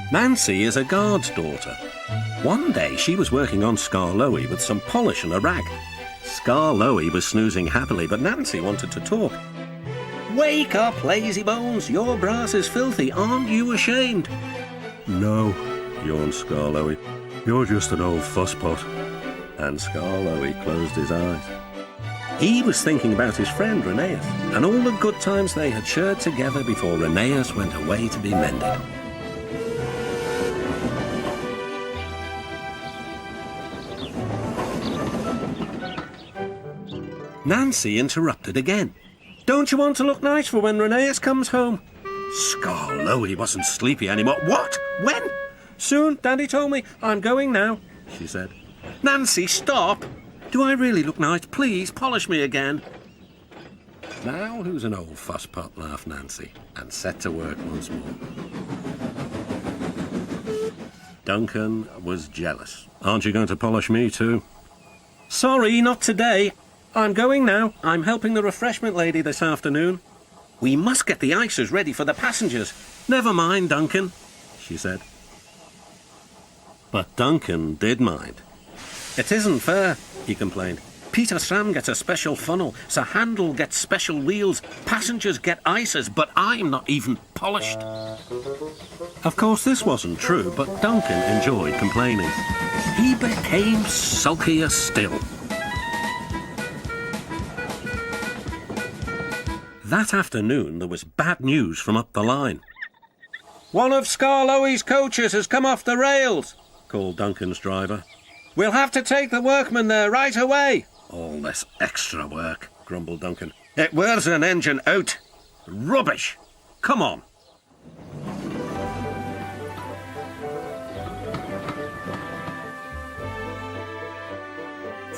Nancy is a guard's daughter. One day she was working on Skarloey with some polish and a rag. Skarloey was snoozing happily, but Nancy wanted to talk. "Wake up, lazy bones! Your brass is filthy. Aren't you ashamed?" "No," yawned Skarloey. "You're just an old fusspot." And Skarloey closed his eyes. He was thinking about his friend Rheneas and all the good times they had shared together before Rheneas went away to be mended. Nancy interrupted again. "Don't you want to look nice for when Rheneas comes home?" Skarloey wasn't sleepy anymore. "What? When?" "Soon, Daddy told me. I'm going now," she said. "Nancy, stop! Do I really look nice? Please, polish me again." "Now who's an old fusspot?" laughed Nancy, and set to work once more. Duncan was jealous. "Aren't you going to polish me too?" "Sorry, not today. I'm going now. I'm helping the refreshment lady this afternoon. We must get the ices ready for the passengers." "Never mind, Duncan," she said. But Duncan did mind. "It isn't fair," he complained. "Peter Sam gets a special funnel, Sir Handel gets special wheels, passengers get ices, but I'm not even polished." Of course, this wasn't true, but Duncan enjoyed complaining. He became sulkier still. That afternoon, there was bad news from up the line. "One of Skarloey's coaches has come off the rails," called Duncan's driver. "We'll have to take the workmen there right away." "All this extra work," grumbled Duncan. "It wears an engine out. Rubbish. Come on."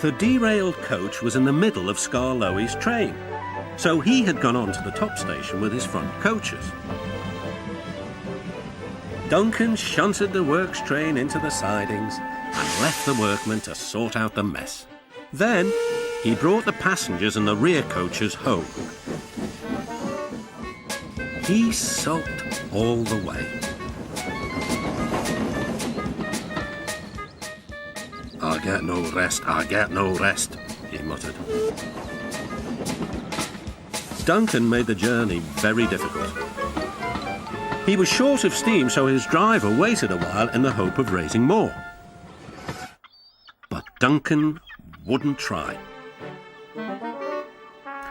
The derailed coach was in the middle of Skarloey's train, so he had gone on to the top station with his front coaches. Duncan shunted the works train into the sidings and left the workmen to sort out the mess. Then he brought the passengers and the rear coaches home. He sulked all the way. "I get no rest, I get no rest," he muttered. Duncan made the journey very difficult. He was short of steam, so his driver waited a while in the hope of raising more. But Duncan wouldn't try.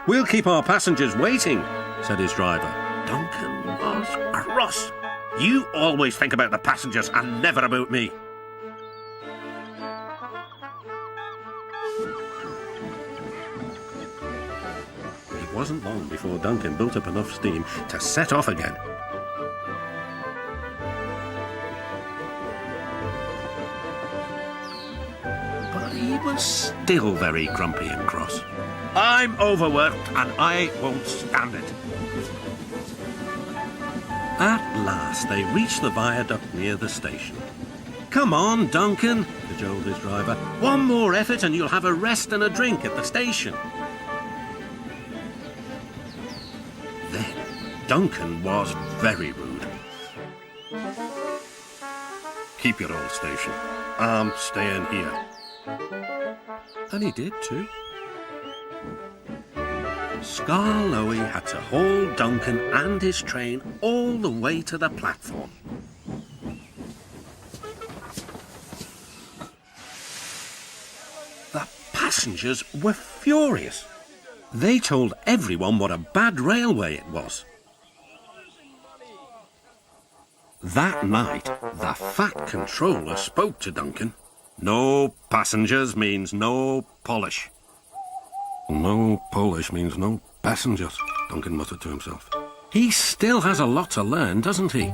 "We'll keep our passengers waiting," said his driver. Duncan was cross. "You always think about the passengers and never about me." It wasn't long before Duncan built up enough steam to set off again. But he was still very grumpy and cross. "I'm overworked and I won't stand it." At last they reached the viaduct near the station. "Come on, Duncan," cajoled his driver. "One more effort and you'll have a rest and a drink at the station." Then Duncan was very rude. "Keep your old station. I'm staying here." And he did too. Skarloey had to haul Duncan and his train all the way to the platform. The passengers were furious. They told everyone what a bad railway it was. That night, the fat controller spoke to Duncan. "No passengers means no polish." "No polish means no passengers," Duncan muttered to himself. "He still has a lot to learn, doesn't he?"